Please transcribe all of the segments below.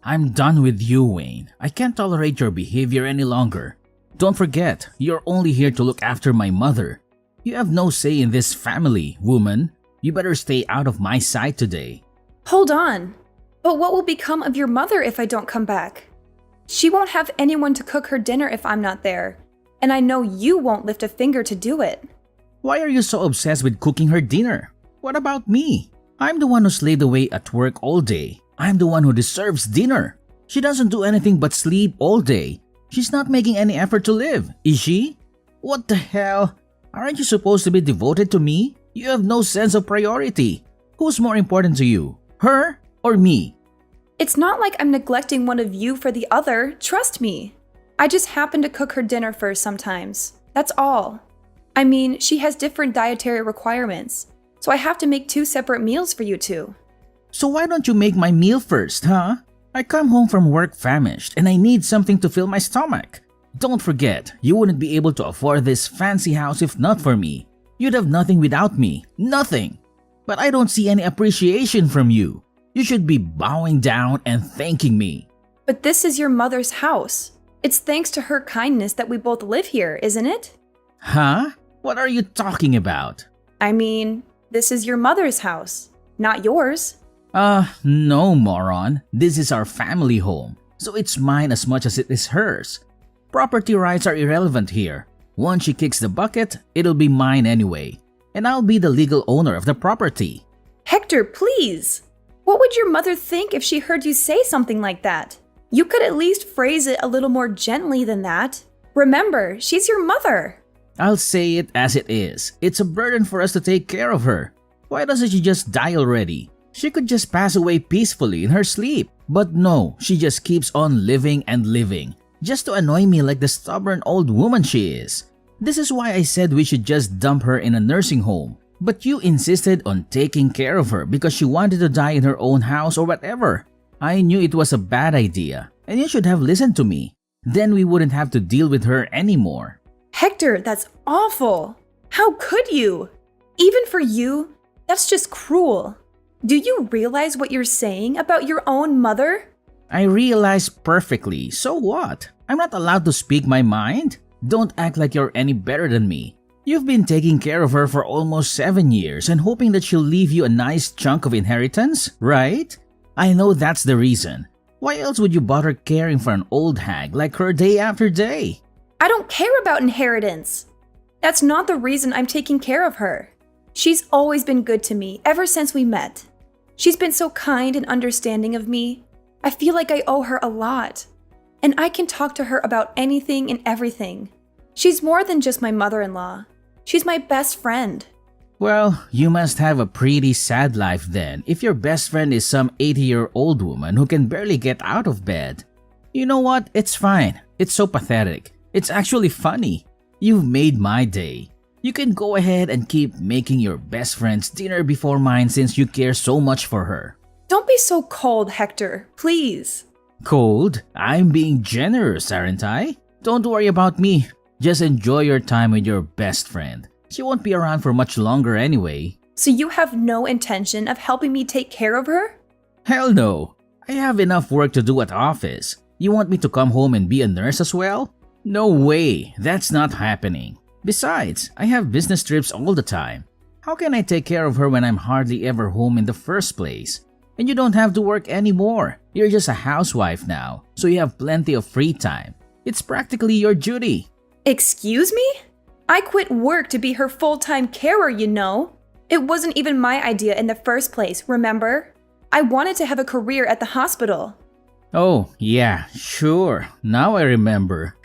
I'm done with you, Wayne. I can't tolerate your behavior any longer. Don't forget, you're only here to look after my mother. You have no say in this family, woman. You better stay out of my sight today. Hold on. But what will become of your mother if I don't come back? She won't have anyone to cook her dinner if I'm not there. And I know you won't lift a finger to do it. Why are you so obsessed with cooking her dinner? What about me? I'm the one who slaved away at work all day. I'm the one who deserves dinner. She doesn't do anything but sleep all day. She's not making any effort to live, is she? What the hell? Aren't you supposed to be devoted to me? You have no sense of priority. Who's more important to you, her or me? It's not like I'm neglecting one of you for the other, trust me. I just happen to cook her dinner first sometimes. That's all. I mean, she has different dietary requirements, so I have to make 2 separate meals for you two. So why don't you make my meal first, huh? I come home from work famished and I need something to fill my stomach. Don't forget, you wouldn't be able to afford this fancy house if not for me. You'd have nothing without me, nothing. But I don't see any appreciation from you. You should be bowing down and thanking me. But this is your mother's house. It's thanks to her kindness that we both live here, isn't it? Huh? What are you talking about? I mean, this is your mother's house, not yours. No, moron. This is our family home, so it's mine as much as it is hers. Property rights are irrelevant here. Once she kicks the bucket, it'll be mine anyway, and I'll be the legal owner of the property. Hector, please! What would your mother think if she heard you say something like that? You could at least phrase it a little more gently than that. Remember, she's your mother. I'll say it as it is. It's a burden for us to take care of her. Why doesn't she just die already? She could just pass away peacefully in her sleep. But no, she just keeps on living and living, just to annoy me like the stubborn old woman she is. This is why I said we should just dump her in a nursing home. But you insisted on taking care of her because she wanted to die in her own house or whatever. I knew it was a bad idea, and you should have listened to me. Then we wouldn't have to deal with her anymore. Hector, that's awful. How could you? Even for you, that's just cruel. Do you realize what you're saying about your own mother? I realize perfectly. So what? I'm not allowed to speak my mind? Don't act like you're any better than me. You've been taking care of her for almost 7 years and hoping that she'll leave you a nice chunk of inheritance, right? I know that's the reason. Why else would you bother caring for an old hag like her day after day? I don't care about inheritance. That's not the reason I'm taking care of her. She's always been good to me ever since we met. She's been so kind and understanding of me. I feel like I owe her a lot. And I can talk to her about anything and everything. She's more than just my mother-in-law. She's my best friend. Well, you must have a pretty sad life then if your best friend is some 80-year-old woman who can barely get out of bed. You know what? It's fine. It's so pathetic. It's actually funny. You've made my day. You can go ahead and keep making your best friend's dinner before mine since you care so much for her. Don't be so cold, Hector. Please. Cold? I'm being generous, aren't I? Don't worry about me. Just enjoy your time with your best friend. She won't be around for much longer anyway. So you have no intention of helping me take care of her? Hell no. I have enough work to do at office. You want me to come home and be a nurse as well? No way. That's not happening. Besides, I have business trips all the time. How can I take care of her when I'm hardly ever home in the first place? And you don't have to work anymore. You're just a housewife now, so you have plenty of free time. It's practically your duty. Excuse me? I quit work to be her full-time carer, you know. It wasn't even my idea in the first place, remember? I wanted to have a career at the hospital. Oh, yeah, sure. Now I remember.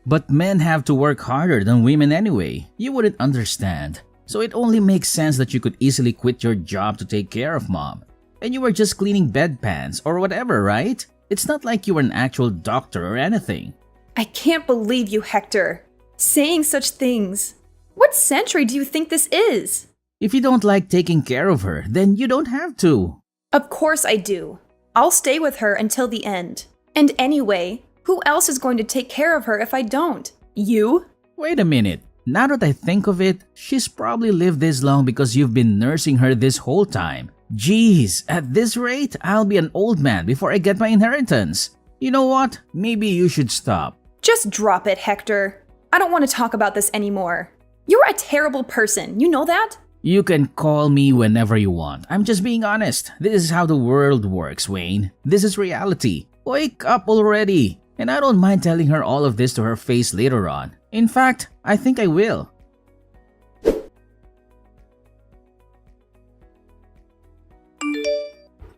But men have to work harder than women anyway. You wouldn't understand. So it only makes sense that you could easily quit your job to take care of mom. And you were just cleaning bedpans or whatever, right? It's not like you were an actual doctor or anything. I can't believe you, Hector. Saying such things. What century do you think this is? If you don't like taking care of her, then you don't have to. Of course I do. I'll stay with her until the end. And anyway, who else is going to take care of her if I don't? You? Wait a minute. Now that I think of it, she's probably lived this long because you've been nursing her this whole time. Jeez, at this rate, I'll be an old man before I get my inheritance. You know what? Maybe you should stop. Just drop it, Hector. I don't want to talk about this anymore. You're a terrible person, you know that? You can call me whenever you want. I'm just being honest. This is how the world works, Wayne. This is reality. Wake up already. And I don't mind telling her all of this to her face later on. In fact, I think I will.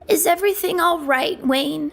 Is everything all right, Wayne?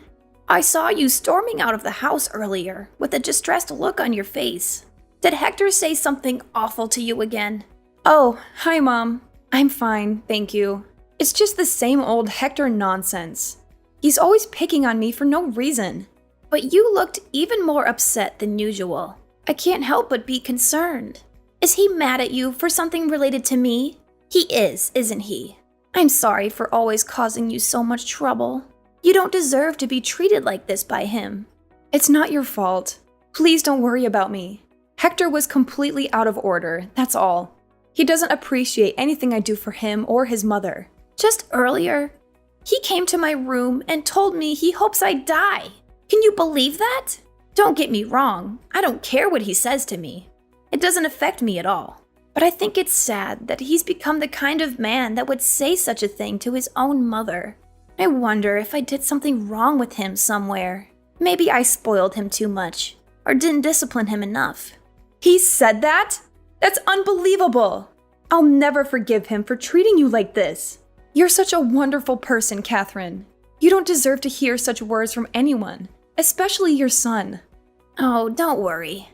I saw you storming out of the house earlier with a distressed look on your face. Did Hector say something awful to you again? Oh, hi, Mom. I'm fine, thank you. It's just the same old Hector nonsense. He's always picking on me for no reason. But you looked even more upset than usual. I can't help but be concerned. Is he mad at you for something related to me? He is, isn't he? I'm sorry for always causing you so much trouble. You don't deserve to be treated like this by him. It's not your fault. Please don't worry about me. Hector was completely out of order, that's all. He doesn't appreciate anything I do for him or his mother. Just earlier, he came to my room and told me he hopes I die. Can you believe that? Don't get me wrong, I don't care what he says to me. It doesn't affect me at all. But I think it's sad that he's become the kind of man that would say such a thing to his own mother. I wonder if I did something wrong with him somewhere. Maybe I spoiled him too much, or didn't discipline him enough. He said that? That's unbelievable! I'll never forgive him for treating you like this. You're such a wonderful person, Catherine. You don't deserve to hear such words from anyone, especially your son. Oh, don't worry.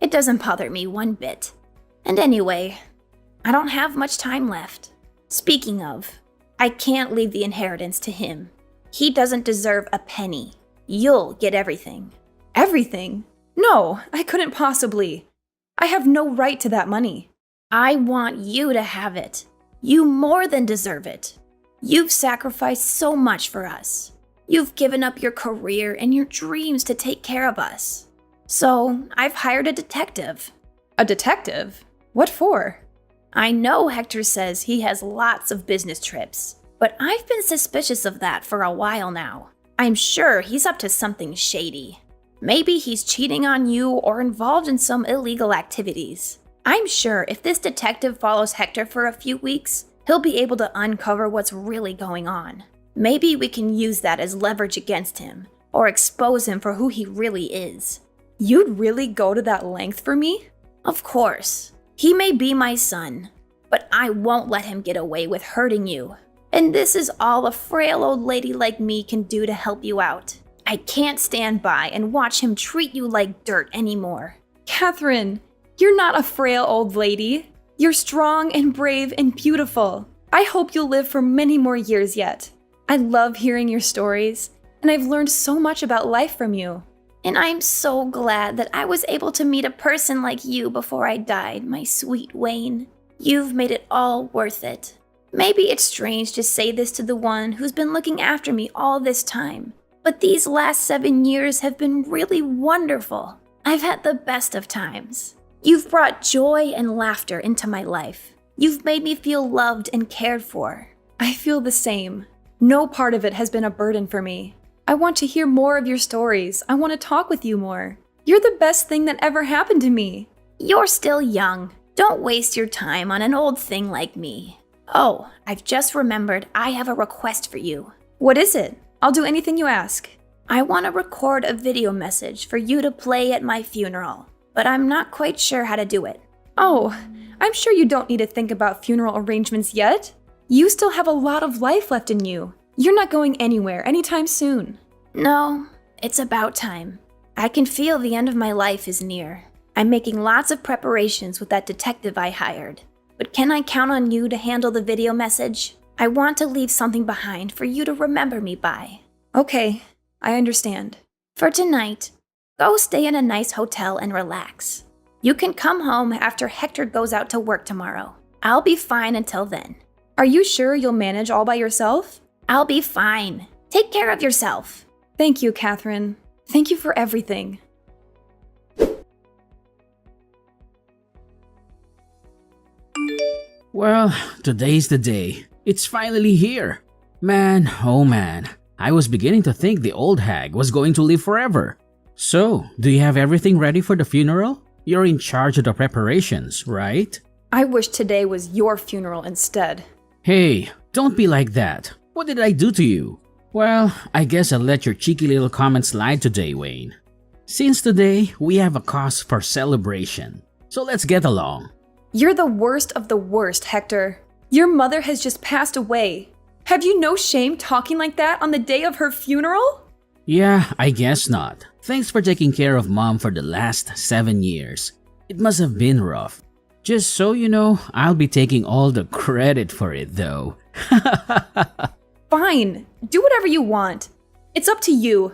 It doesn't bother me one bit. And anyway, I don't have much time left. Speaking of, I can't leave the inheritance to him. He doesn't deserve a penny. You'll get everything. Everything? No, I couldn't possibly. I have no right to that money. I want you to have it. You more than deserve it. You've sacrificed so much for us. You've given up your career and your dreams to take care of us. So, I've hired a detective. A detective? What for? I know Hector says he has lots of business trips, but I've been suspicious of that for a while now. I'm sure he's up to something shady. Maybe he's cheating on you or involved in some illegal activities. I'm sure if this detective follows Hector for a few weeks, he'll be able to uncover what's really going on. Maybe we can use that as leverage against him, or expose him for who he really is. You'd really go to that length for me? Of course. He may be my son, but I won't let him get away with hurting you. And this is all a frail old lady like me can do to help you out. I can't stand by and watch him treat you like dirt anymore. Catherine, you're not a frail old lady. You're strong and brave and beautiful. I hope you'll live for many more years yet. I love hearing your stories, and I've learned so much about life from you. And I'm so glad that I was able to meet a person like you before I died, my sweet Wayne. You've made it all worth it. Maybe it's strange to say this to the one who's been looking after me all this time, but these last 7 years have been really wonderful. I've had the best of times. You've brought joy and laughter into my life. You've made me feel loved and cared for. I feel the same. No part of it has been a burden for me. I want to hear more of your stories. I want to talk with you more. You're the best thing that ever happened to me. You're still young. Don't waste your time on an old thing like me. Oh, I've just remembered I have a request for you. What is it? I'll do anything you ask. I want to record a video message for you to play at my funeral, but I'm not quite sure how to do it. Oh, I'm sure you don't need to think about funeral arrangements yet. You still have a lot of life left in you. You're not going anywhere anytime soon. No, it's about time. I can feel the end of my life is near. I'm making lots of preparations with that detective I hired. But can I count on you to handle the video message? I want to leave something behind for you to remember me by. Okay, I understand. For tonight, go stay in a nice hotel and relax. You can come home after Hector goes out to work tomorrow. I'll be fine until then. Are you sure you'll manage all by yourself? I'll be fine. Take care of yourself. Thank you, Catherine. Thank you for everything. Well, today's the day. It's finally here. Man, oh man, I was beginning to think the old hag was going to live forever. So, do you have everything ready for the funeral? You're in charge of the preparations, right? I wish today was your funeral instead. Hey, don't be like that. What did I do to you? Well, I guess I'll let your cheeky little comment slide today, Wayne. Since today, we have a cause for celebration. So let's get along. You're the worst of the worst, Hector. Your mother has just passed away. Have you no shame talking like that on the day of her funeral? Yeah, I guess not. Thanks for taking care of Mom for the last 7 years. It must have been rough. Just so you know, I'll be taking all the credit for it though. Fine, do whatever you want. It's up to you.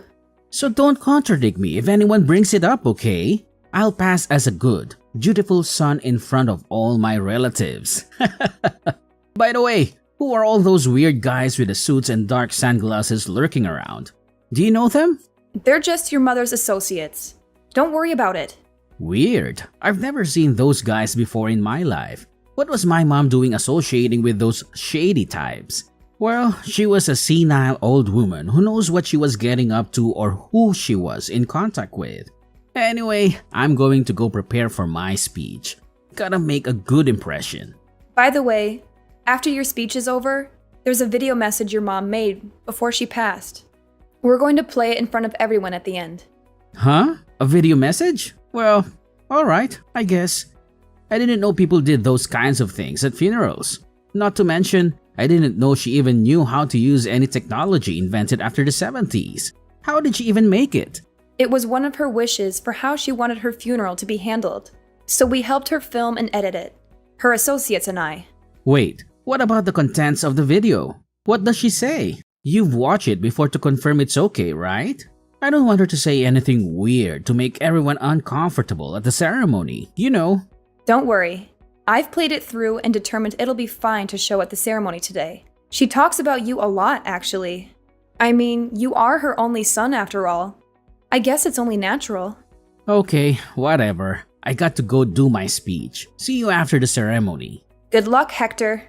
So don't contradict me if anyone brings it up, okay? I'll pass as a good, dutiful son in front of all my relatives. By the way, who are all those weird guys with the suits and dark sunglasses lurking around? Do you know them? They're just your mother's associates. Don't worry about it. Weird. I've never seen those guys before in my life. What was my mom doing associating with those shady types? Well, she was a senile old woman who knows what she was getting up to or who she was in contact with. Anyway, I'm going to go prepare for my speech. Gotta make a good impression. By the way, after your speech is over, there's a video message your mom made before she passed. We're going to play it in front of everyone at the end. Huh? A video message? Well, alright, I guess. I didn't know people did those kinds of things at funerals. Not to mention, I didn't know she even knew how to use any technology invented after the 70s. How did she even make it? It was one of her wishes for how she wanted her funeral to be handled. So we helped her film and edit it. Her associates and I. Wait, what about the contents of the video? What does she say? You've watched it before to confirm it's okay, right? I don't want her to say anything weird to make everyone uncomfortable at the ceremony, you know. Don't worry. I've played it through and determined it'll be fine to show at the ceremony today. She talks about you a lot, actually. I mean, you are her only son after all. I guess it's only natural. Okay, whatever. I got to go do my speech. See you after the ceremony. Good luck, Hector.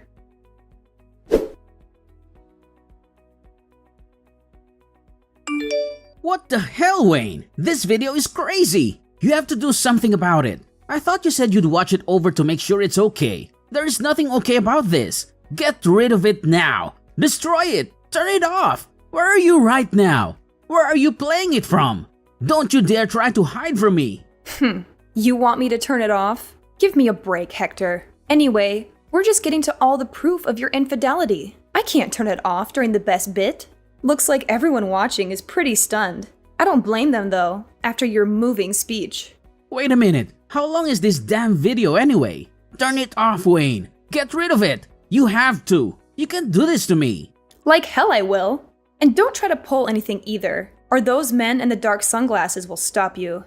What the hell, Wayne? This video is crazy! You have to do something about it. I thought you said you'd watch it over to make sure it's okay. There is nothing okay about this. Get rid of it now. Destroy it. Turn it off. Where are you right now? Where are you playing it from? Don't you dare try to hide from me. You want me to turn it off? Give me a break, Hector. Anyway, we're just getting to all the proof of your infidelity. I can't turn it off during the best bit. Looks like everyone watching is pretty stunned. I don't blame them though, after your moving speech. Wait a minute. How long is this damn video anyway? Turn it off, Wayne. Get rid of it. You have to. You can't do this to me. Like hell I will. And don't try to pull anything either, or those men in the dark sunglasses will stop you.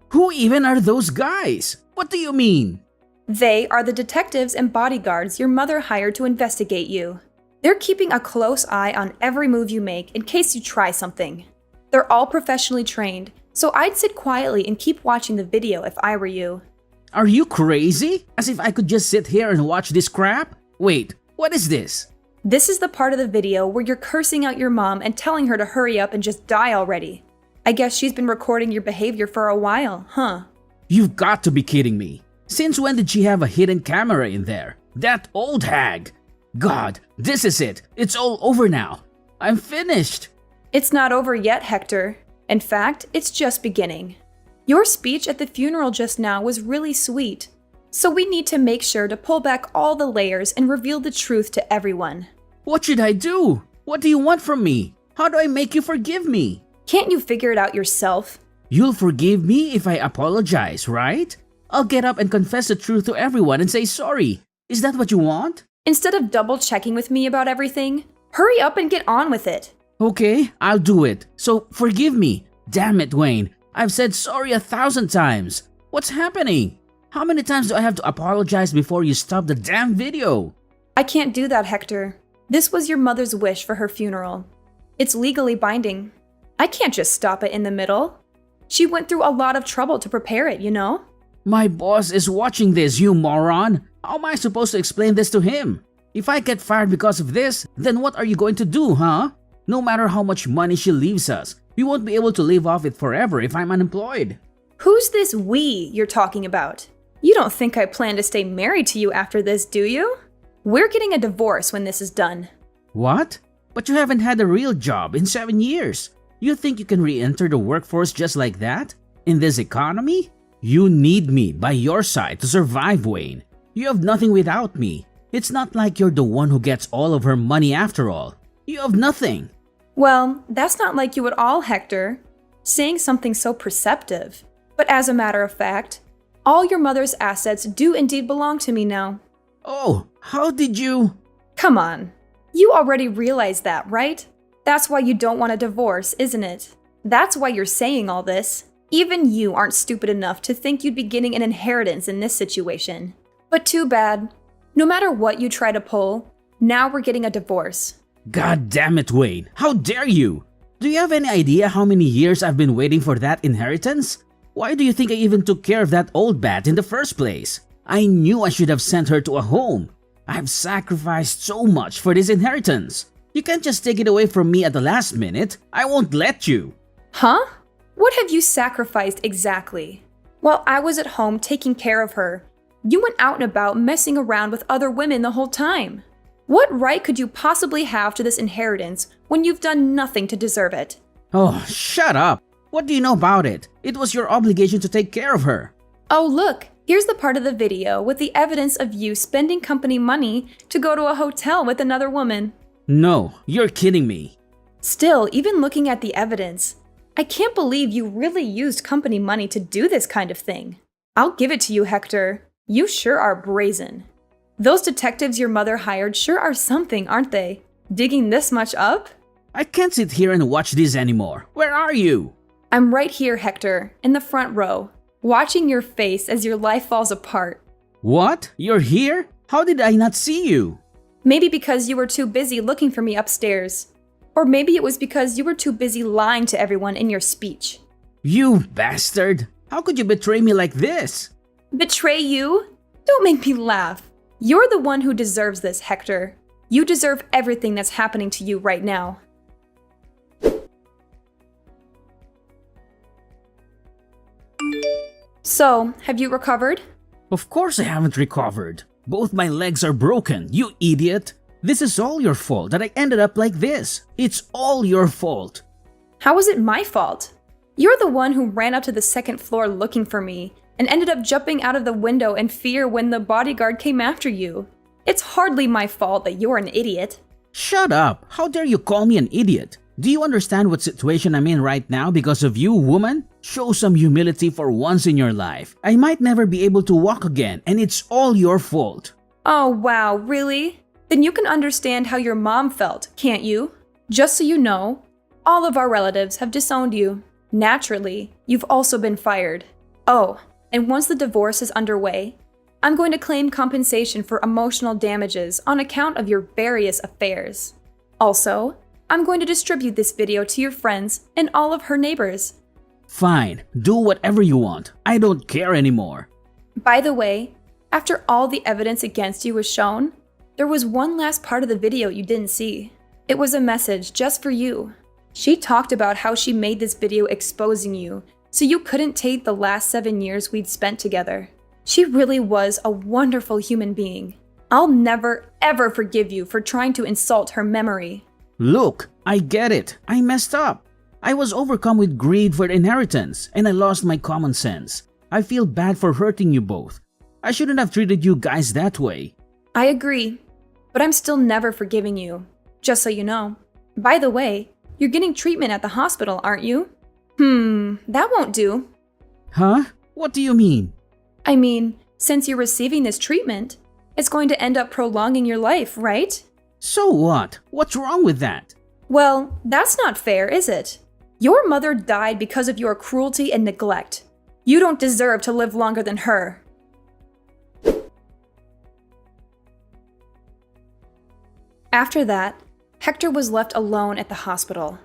Who even are those guys? What do you mean? They are the detectives and bodyguards your mother hired to investigate you. They're keeping a close eye on every move you make in case you try something. They're all professionally trained, so I'd sit quietly and keep watching the video if I were you. Are you crazy? As if I could just sit here and watch this crap? Wait, what is this? This is the part of the video where you're cursing out your mom and telling her to hurry up and just die already. I guess she's been recording your behavior for a while, huh? You've got to be kidding me. Since when did she have a hidden camera in there? That old hag! God, this is it. It's all over now. I'm finished. It's not over yet, Hector. In fact, it's just beginning. Your speech at the funeral just now was really sweet. So we need to make sure to pull back all the layers and reveal the truth to everyone. What should I do? What do you want from me? How do I make you forgive me? Can't you figure it out yourself? You'll forgive me if I apologize, right? I'll get up and confess the truth to everyone and say sorry. Is that what you want? Instead of double checking with me about everything, hurry up and get on with it. Okay, I'll do it. So forgive me. Damn it, Wayne. I've said sorry 1,000 times. What's happening? How many times do I have to apologize before you stop the damn video? I can't do that, Hector. This was your mother's wish for her funeral. It's legally binding. I can't just stop it in the middle. She went through a lot of trouble to prepare it, you know? My boss is watching this, you moron. How am I supposed to explain this to him? If I get fired because of this, then what are you going to do, huh? No matter how much money she leaves us, we won't be able to live off it forever if I'm unemployed. Who's this we you're talking about? You don't think I plan to stay married to you after this, do you? We're getting a divorce when this is done. What? But you haven't had a real job in 7 years. You think you can re-enter the workforce just like that? In this economy? You need me by your side to survive, Wayne. You have nothing without me. It's not like you're the one who gets all of her money after all. You have nothing. Well, that's not like you at all, Hector. Saying something so perceptive. But as a matter of fact, all your mother's assets do indeed belong to me now. Oh, how did you… Come on. You already realize that, right? That's why you don't want a divorce, isn't it? That's why you're saying all this. Even you aren't stupid enough to think you'd be getting an inheritance in this situation. But too bad. No matter what you try to pull, now we're getting a divorce. God damn it, Wayne. How dare you? Do you have any idea how many years I've been waiting for that inheritance? Why do you think I even took care of that old bat in the first place? I knew I should have sent her to a home. I've sacrificed so much for this inheritance. You can't just take it away from me at the last minute. I won't let you. Huh? What have you sacrificed exactly? While I was at home taking care of her, you went out and about messing around with other women the whole time. What right could you possibly have to this inheritance when you've done nothing to deserve it? Oh, shut up. What do you know about it? It was your obligation to take care of her. Oh, look, here's the part of the video with the evidence of you spending company money to go to a hotel with another woman. No, you're kidding me. Still, even looking at the evidence, I can't believe you really used company money to do this kind of thing. I'll give it to you, Hector. You sure are brazen. Those detectives your mother hired sure are something, aren't they? Digging this much up? I can't sit here and watch this anymore. Where are you? I'm right here, Hector, in the front row, watching your face as your life falls apart. What? You're here? How did I not see you? Maybe because you were too busy looking for me upstairs. Or maybe it was because you were too busy lying to everyone in your speech. You bastard! How could you betray me like this? Betray you? Don't make me laugh. You're the one who deserves this, Hector. You deserve everything that's happening to you right now. So, have you recovered? Of course I haven't recovered. Both my legs are broken, you idiot. This is all your fault that I ended up like this. It's all your fault. How is it my fault? You're the one who ran up to the second floor looking for me and ended up jumping out of the window in fear when the bodyguard came after you. It's hardly my fault that you're an idiot. Shut up! How dare you call me an idiot? Do you understand what situation I'm in right now because of you, woman? Show some humility for once in your life. I might never be able to walk again, and it's all your fault. Oh wow, really? Then you can understand how your mom felt, can't you? Just so you know, all of our relatives have disowned you. Naturally, you've also been fired. Oh, and once the divorce is underway, I'm going to claim compensation for emotional damages on account of your various affairs. Also, I'm going to distribute this video to your friends and all of her neighbors. Fine, do whatever you want. I don't care anymore. By the way, after all the evidence against you was shown, there was one last part of the video you didn't see. It was a message just for you. She talked about how she made this video exposing you so you couldn't take the last 7 years we'd spent together. She really was a wonderful human being. I'll never, ever forgive you for trying to insult her memory. Look, I get it. I messed up. I was overcome with greed for the inheritance, and I lost my common sense. I feel bad for hurting you both. I shouldn't have treated you guys that way. I agree, but I'm still never forgiving you, just so you know. By the way, you're getting treatment at the hospital, aren't you? That won't do. Huh? What do you mean? I mean, since you're receiving this treatment, it's going to end up prolonging your life, right? So what? What's wrong with that? Well, that's not fair, is it? Your mother died because of your cruelty and neglect. You don't deserve to live longer than her. After that, Hector was left alone at the hospital,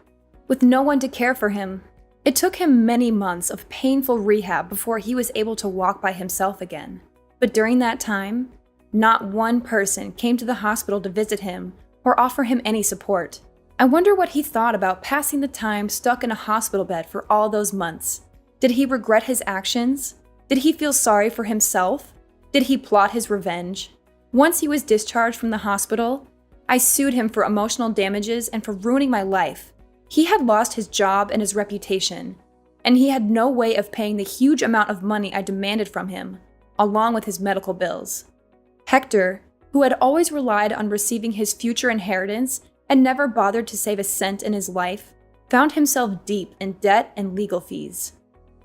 with no one to care for him. It took him many months of painful rehab before he was able to walk by himself again. But during that time, Not one person came to the hospital to visit him or offer him any support. I wonder what he thought about passing the time stuck in a hospital bed for all those months. Did he regret his actions? Did he feel sorry for himself? Did he plot his revenge? Once he was discharged from the hospital, I sued him for emotional damages and for ruining my life. He had lost his job and his reputation, and he had no way of paying the huge amount of money I demanded from him, along with his medical bills. Hector, who had always relied on receiving his future inheritance and never bothered to save a cent in his life, found himself deep in debt and legal fees.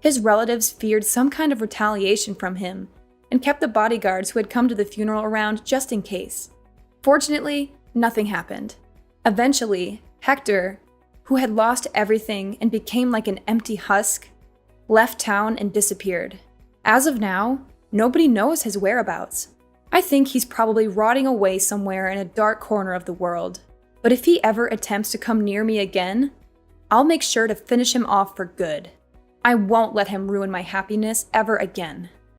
His relatives feared some kind of retaliation from him and kept the bodyguards who had come to the funeral around just in case. Fortunately, nothing happened. Eventually, Hector, who had lost everything and became like an empty husk, left town and disappeared. As of now, nobody knows his whereabouts. I think he's probably rotting away somewhere in a dark corner of the world. But if he ever attempts to come near me again, I'll make sure to finish him off for good. I won't let him ruin my happiness ever again.